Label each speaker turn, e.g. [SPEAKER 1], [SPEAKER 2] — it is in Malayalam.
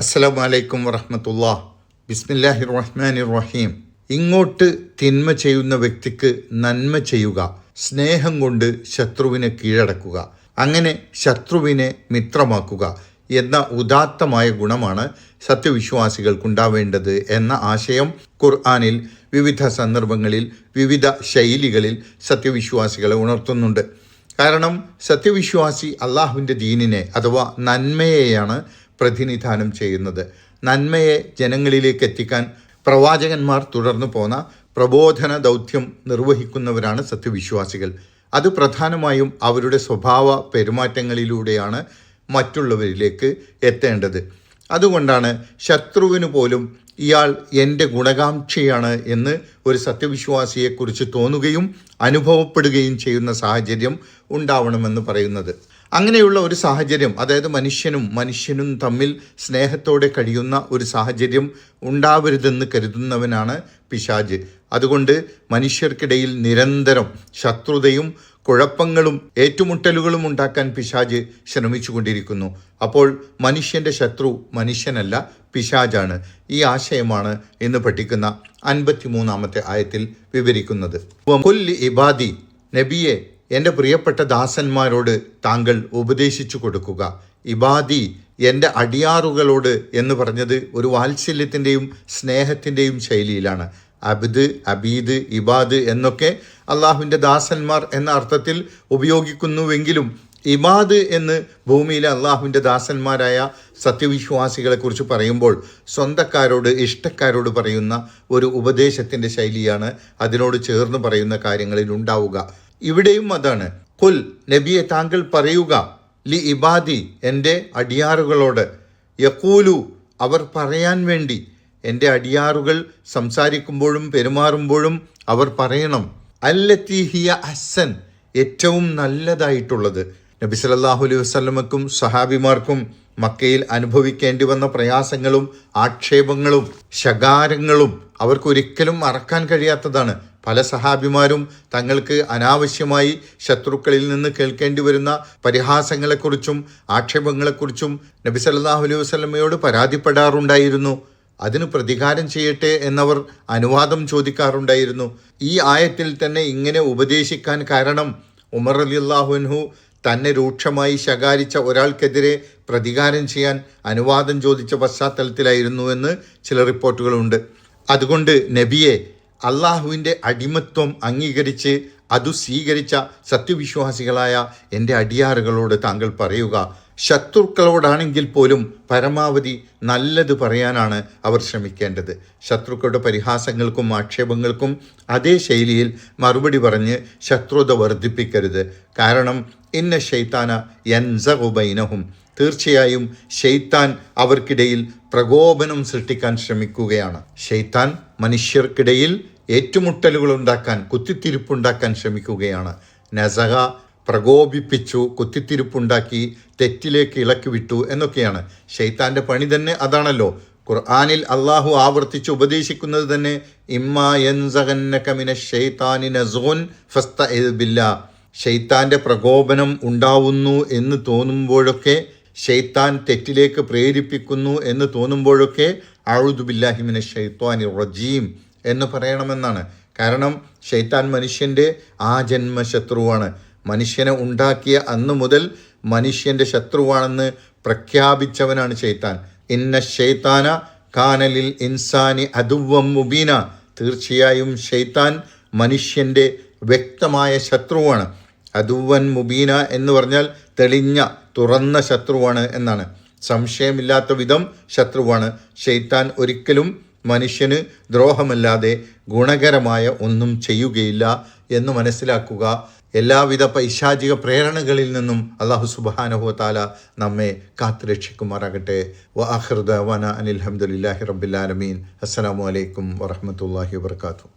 [SPEAKER 1] അസ്സലാമു അലൈക്കും വറഹ്മത്തുള്ളാഹി. ബിസ്മില്ലാഹിർ റഹ്മാനിർ റഹീം. ഇങ്ങോട്ട് തിന്മ ചെയ്യുന്ന വ്യക്തിക്ക് നന്മ ചെയ്യുക, സ്നേഹം കൊണ്ട് ശത്രുവിനെ കീഴടക്കുക, അങ്ങനെ ശത്രുവിനെ മിത്രമാക്കുക എന്ന ഉദാത്തമായ ഗുണമാണ് സത്യവിശ്വാസികൾക്കുണ്ടാവേണ്ടത് എന്ന ആശയം ഖുർആനിൽ വിവിധ സന്ദർഭങ്ങളിൽ വിവിധ ശൈലികളിൽ സത്യവിശ്വാസികളെ ഉണർത്തുന്നുണ്ട്. കാരണം സത്യവിശ്വാസി അള്ളാഹുവിൻ്റെ ദീനിനെ അഥവാ നന്മയെയാണ് പ്രതിനിധാനം ചെയ്യുന്നത്. നന്മയെ ജനങ്ങളിലേക്ക് എത്തിക്കാൻ പ്രവാചകന്മാർ തുടർന്നു പോന്ന പ്രബോധന ദൗത്യം നിർവഹിക്കുന്നവരാണ് സത്യവിശ്വാസികൾ. അത് പ്രധാനമായും അവരുടെ സ്വഭാവ പെരുമാറ്റങ്ങളിലൂടെയാണ് മറ്റുള്ളവരിലേക്ക് എത്തേണ്ടത്. അതുകൊണ്ടാണ് ശത്രുവിന് പോലും ഇയാൾ എൻ്റെ ഗുണകാംക്ഷിയാണ് എന്ന് ഒരു സത്യവിശ്വാസിയെക്കുറിച്ച് തോന്നുകയും അനുഭവപ്പെടുകയും ചെയ്യുന്ന സാഹചര്യം ഉണ്ടാവണമെന്ന് പറയുന്നത്. അങ്ങനെയുള്ള ഒരു സാഹചര്യം, അതായത് മനുഷ്യനും തമ്മിൽ സ്നേഹത്തോടെ കഴിയുന്ന ഒരു സാഹചര്യം ഉണ്ടാവരുതെന്ന് കരുതുന്നവനാണ് പിശാച്. അതുകൊണ്ട് മനുഷ്യർക്കിടയിൽ നിരന്തരം ശത്രുതയും കുഴപ്പങ്ങളും ഏറ്റുമുട്ടലുകളും ഉണ്ടാക്കാൻ പിശാച് ശ്രമിച്ചു കൊണ്ടിരിക്കുന്നു. അപ്പോൾ മനുഷ്യൻ്റെ ശത്രു മനുഷ്യനല്ല, പിശാചാണ്. ഈ ആശയമാണ് ഇന്ന് പഠിക്കുന്ന 53-ാമത്തെ ആയത്തിൽ വിവരിക്കുന്നത്. ഖുൽ ഇബാദി, നബിയെ എൻ്റെ പ്രിയപ്പെട്ട ദാസന്മാരോട് താങ്കൾ ഉപദേശിച്ചു കൊടുക്കുക. ഇബാദി, എൻ്റെ അടിയാറുകളോട് എന്ന് പറഞ്ഞത് ഒരു വാത്സല്യത്തിൻ്റെയും സ്നേഹത്തിൻ്റെയും ശൈലിയിലാണ്. അബ്ദ്, അബീദ്, ഇബാദ് എന്നൊക്കെ അള്ളാഹുവിൻ്റെ ദാസന്മാർ എന്ന അർത്ഥത്തിൽ ഉപയോഗിക്കുന്നുവെങ്കിലും ഇബാദ് എന്ന് ഭൂമിയിലെ അള്ളാഹുവിൻ്റെ ദാസന്മാരായ സത്യവിശ്വാസികളെക്കുറിച്ച് പറയുമ്പോൾ സ്വന്തക്കാരോട്, ഇഷ്ടക്കാരോട് പറയുന്ന ഒരു ഉപദേശത്തിൻ്റെ ശൈലിയാണ് അതിനോട് ചേർന്ന് പറയുന്ന കാര്യങ്ങളിൽ ഉണ്ടാവുക. ഇവിടെയും അതാണ്. ഖുൽ, നബിയെ താങ്കൾ പറയുക, ലി ഇബാദി, എൻ്റെ അടിയാറുകളോട്, യഖൂലു, അവർ പറയാൻ വേണ്ടി, എൻ്റെ അടിയാറുകൾ സംസാരിക്കുമ്പോഴും പെരുമാറുമ്പോഴും അവർ പറയണം, അല്ലത്തി ഹിയ അഹ്സൻ, ഏറ്റവും നല്ലതായിട്ടുള്ളത്. നബി സല്ലല്ലാഹു അലൈഹി വസല്ലമക്കും സഹാബിമാർക്കും മക്കയിൽ അനുഭവിക്കേണ്ടി വന്ന പ്രയാസങ്ങളും ആക്ഷേപങ്ങളും ശകാരങ്ങളും അവർക്കൊരിക്കലും മറക്കാൻ കഴിയാത്തതാണ്. പല സഹാബിമാരും തങ്ങൾക്ക് അനാവശ്യമായി ശത്രുക്കളിൽ നിന്ന് കേൾക്കേണ്ടി വരുന്ന പരിഹാസങ്ങളെക്കുറിച്ചും ആക്ഷേപങ്ങളെക്കുറിച്ചും നബി സല്ലല്ലാഹു അലൈഹി വസല്ലമയോട് പരാതിപ്പെടാറുണ്ടായിരുന്നു. അതിന് പ്രതികാരം ചെയ്യട്ടെ എന്നവർ അനുവാദം ചോദിക്കാറുണ്ടായിരുന്നു. ഈ ആയത്തിൽ തന്നെ ഇങ്ങനെ ഉപദേശിക്കാൻ കാരണം ഉമർ റളിയല്ലാഹു അൻഹു തന്നെ രൂക്ഷമായി ശകാരിച്ച ഒരാൾക്കെതിരെ പ്രതികാരം ചെയ്യാൻ അനുവാദം ചോദിച്ച പശ്ചാത്തലത്തിലായിരുന്നു എന്ന് ചില റിപ്പോർട്ടുകളുണ്ട്. അതുകൊണ്ട് നബിയെ, അള്ളാഹുവിൻ്റെ അടിമത്വം അംഗീകരിച്ച് അതു സ്വീകരിച്ച സത്യവിശ്വാസികളായ എൻ്റെ അടിയാറുകളോട് താങ്കൾ പറയുക, ശത്രുക്കളോടാണെങ്കിൽ പോലും പരമാവധി നല്ലത് പറയാനാണ് അവർ ശ്രമിക്കേണ്ടത്. ശത്രുക്കളുടെ പരിഹാസങ്ങൾക്കും ആക്ഷേപങ്ങൾക്കും അതേ ശൈലിയിൽ മറുപടി പറഞ്ഞ് ശത്രുത വർദ്ധിപ്പിക്കരുത്. കാരണം ഇന്ന ശൈത്താന യൻസഗു ബൈനഹും, തീർച്ചയായും ശൈത്താൻ അവർക്കിടയിൽ പ്രകോപനം സൃഷ്ടിക്കാൻ ശ്രമിക്കുകയാണ്. ശൈത്താൻ മനുഷ്യർക്കിടയിൽ ഏറ്റുമുട്ടലുകൾ ഉണ്ടാക്കാൻ, കുത്തിത്തിരിപ്പുണ്ടാക്കാൻ ശ്രമിക്കുകയാണ്. നസഗ, പ്രകോപിപ്പിച്ചു, കുത്തിത്തിരിപ്പുണ്ടാക്കി, തെറ്റിലേക്ക് ഇളക്കി വിട്ടു എന്നൊക്കെയാണ്. ശൈത്താൻ്റെ പണി തന്നെ അതാണല്ലോ. ഖുർആനിൽ അള്ളാഹു ആവർത്തിച്ച് ഉപദേശിക്കുന്നത് തന്നെ ഇമ്മാ യൻസഗന്നക മിനശ് ശൈത്താനി നസ്ഗുൻ ഫസ്തഇദ് ബില്ലാഹ്, ശൈത്താൻ്റെ പ്രകോപനം ഉണ്ടാവുന്നു എന്ന് തോന്നുമ്പോഴൊക്കെ, ശൈത്താൻ തെറ്റിലേക്ക് പ്രേരിപ്പിക്കുന്നു എന്ന് തോന്നുമ്പോഴൊക്കെ അഊദു ബില്ലാഹി മിനശ് ശൈത്വാനിർ റജീം എന്ന് പറയണമെന്നാണ്. കാരണം ശൈത്താൻ മനുഷ്യൻ്റെ ആജന്മ ശത്രുവാണ്. മനുഷ്യനെ ഉണ്ടാക്കിയ അന്നു മുതൽ മനുഷ്യൻ്റെ ശത്രുവാണെന്ന് പ്രഖ്യാപിച്ചവനാണ് ശൈത്താൻ. ഇന്ന ശൈത്താന കാനലിൽ ഇൻസാനി അദുവ്വം മുബീന, തീർച്ചയായും ശൈത്താൻ മനുഷ്യൻ്റെ വ്യക്തമായ ശത്രുവാണ്. അദുവൻ മുബീന എന്ന് പറഞ്ഞാൽ തെളിഞ്ഞ തുറന്ന ശത്രുവാണ് എന്നാണ്. സംശയമില്ലാത്ത വിധം ശത്രുവാണ്. ശൈത്താൻ ഒരിക്കലും മനുഷ്യന് ദ്രോഹമല്ലാതെ ഗുണകരമായ ഒന്നും ചെയ്യുകയില്ല എന്ന് മനസ്സിലാക്കുക. എല്ലാവിധ പൈശാചിക പ്രേരണകളിൽ നിന്നും അല്ലാഹു സുബ്ഹാനഹു വ തആല നമ്മെ കാത്തുരക്ഷിക്കുമാറാകട്ടെ. വ ആഖിറു ദഅവാന അനിൽ ഹംദുലില്ലാഹി റബ്ബിൽ ആലമീൻ. അസ്സലാമു അലൈക്കും വറഹ്മത്തുള്ളാഹി വബറകാതുഹു.